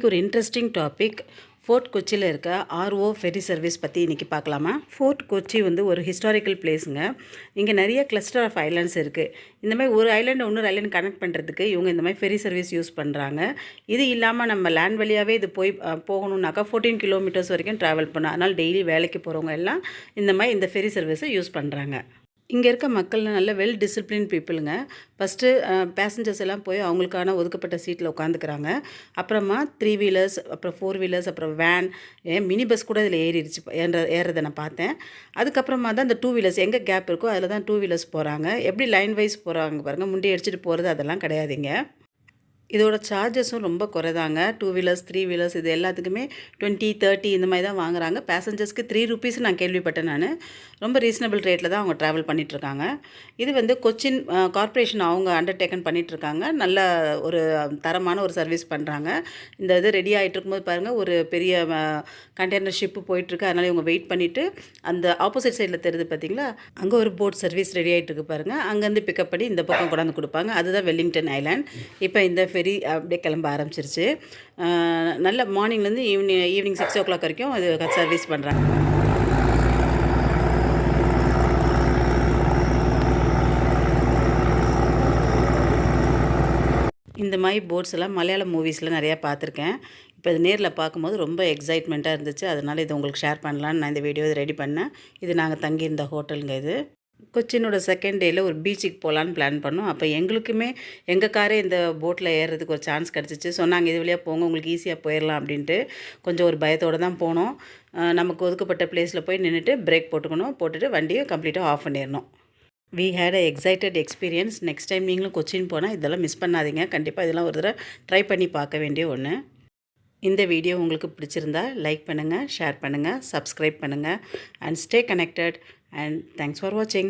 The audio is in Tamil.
இன்றைக்கி ஒரு இன்ட்ரெஸ்டிங் டாபிக் ஃபோர்ட் கொச்சியில் இருக்க ஆர்ஓ ஃபெரி சர்வீஸ் பற்றி இன்றைக்கி பார்க்கலாமா. ஃபோர்ட் கொச்சி வந்து ஒரு ஹிஸ்டாரிக்கல் பிளேஸுங்க. இங்கே நிறைய கிளஸ்டர் ஆஃப் ஐலாண்ட்ஸ் இருக்குது. இந்த மாதிரி ஒரு ஐலாண்டு இன்னொரு ஐலாண்ட் கனெக்ட் பண்ணுறதுக்கு இவங்க இந்த மாதிரி ஃபெரி சர்வீஸ் யூஸ் பண்ணுறாங்க. இது இல்லாமல் நம்ம லேண்ட் வழியாகவே இது போகணுன்னாக்கா 14 கிலோமீட்டர்ஸ் வரைக்கும் ட்ராவல் பண்ணணும். அதனால் டெய்லி வேலைக்கு போகிறவங்க எல்லாம் இந்த ஃபெரி சர்வீஸை யூஸ் பண்ணுறாங்க. இங்கே இருக்க மக்கள் நல்ல வெல் டிசிப்ளின் பீப்புளுங்க. ஃபஸ்ட்டு பேசஞ்சர்ஸ் எல்லாம் போய் அவங்களுக்கான ஒதுக்கப்பட்ட சீட்டில் உட்காந்துக்கிறாங்க. அப்புறமா 3 வீலர்ஸ், அப்புறம் 4 வீலர்ஸ், அப்புறம் வேன், மினி பஸ் கூட இதில் ஏறிடுச்சு. ஏறுறதை நான் பார்த்தேன். அதுக்கப்புறமா தான் இந்த 2 வீலர்ஸ் எங்கே கேப் இருக்கோ அதில் தான் 2 வீலர்ஸ் போகிறாங்க. எப்படி லைன் வைஸ் போகிறாங்க பாருங்கள். முண்டி அடிச்சுட்டு போகிறது அதெல்லாம் கிடையாதுங்க. இதோட சார்ஜஸும் ரொம்ப குறைதாங்க. 2 வீலர்ஸ், 3 வீலர்ஸ் இது எல்லாத்துக்குமே 20, 30 இந்த மாதிரி தான் வாங்குறாங்க. பேசஞ்சர்ஸ்க்கு 3 ரூபீஸ் நான் கேள்விப்பட்டேன். நான் ரொம்ப ரீசனபிள் ரேட்டில் தான் அவங்க ட்ராவல் பண்ணிகிட்ருக்காங்க. இது கொச்சின் கார்ப்பரேஷன் அவங்க அண்டர்டேக்கன் பண்ணிகிட்ருக்காங்க. நல்ல ஒரு தரமான ஒரு சர்வீஸ் பண்ணுறாங்க. இந்த இது ரெடி ஆகிட்டு இருக்கும்போது பாருங்கள், ஒரு பெரிய கண்டெய்னர் ஷிப்பு போயிட்டுருக்கு. அதனால் இவங்க வெயிட் பண்ணிவிட்டு அந்த ஆப்போசிட் சைடில் தெரியுது பார்த்தீங்களா, அங்கே ஒரு போட் சர்வீஸ் ரெடி ஆகிட்டுருக்கு பாருங்கள். அங்கேருந்து பிக்கப் பண்ணி இந்த பக்கம் கொண்டாந்து கொடுப்பாங்க. அதுதான் வெல்லிங்டன் ஐலாண்ட். இப்போ இந்த ஃபெரி அப்படியே கிளம்ப ஆரம்பிச்சிருச்சு. நல்ல மார்னிங்லேருந்து ஈவினிங் 6 o'clock வரைக்கும் அது சர்வீஸ் பண்ணுறாங்க. இந்த மாதிரி போட்ஸ் எல்லாம் மலையாளம் மூவிஸில் நிறையா பார்த்துருக்கேன். இப்போ இது நேரில் பார்க்கும்போது ரொம்ப எக்ஸைட்மெண்ட்டாக இருந்துச்சு. அதனால் இது உங்களுக்கு ஷேர் பண்ணலான்னு நான் இந்த வீடியோ ரெடி பண்ணேன். இது நாங்கள் தங்கியிருந்த ஹோட்டலுங்க. இது கொச்சினோட செகண்ட் டேயில் ஒரு பீச்சுக்கு போகலான்னு பிளான் பண்ணோம். அப்போ எங்களுக்குமே எங்கள் காரே இந்த போட்டில் ஏறுறதுக்கு ஒரு சான்ஸ் கிடச்சிச்சு. சொன்னாங்க, இது வழியாக போங்க, உங்களுக்கு ஈஸியாக போயிடலாம் அப்படின்ட்டு. கொஞ்சம் ஒரு பயத்தோடு தான் போனோம். நமக்கு ஒதுக்கப்பட்ட பிளேஸில் போய் நின்றுட்டு பிரேக் போட்டுட்டு வண்டியை கம்ப்ளீட்டாக ஆஃப் பண்ணிடணும். We had a excited experience. Next time நீங்களும் கொச்சின் போனால் இதெல்லாம் மிஸ் பண்ணாதீங்க. கண்டிப்பாக இதெல்லாம் ஒரு தடவை ட்ரை பண்ணி பார்க்க வேண்டிய ஒன்று. இந்த வீடியோ உங்களுக்கு பிடிச்சிருந்தா லைக் பண்ணுங்கள், ஷேர் பண்ணுங்கள், சப்ஸ்கிரைப் பண்ணுங்கள், and stay connected, and thanks for watching.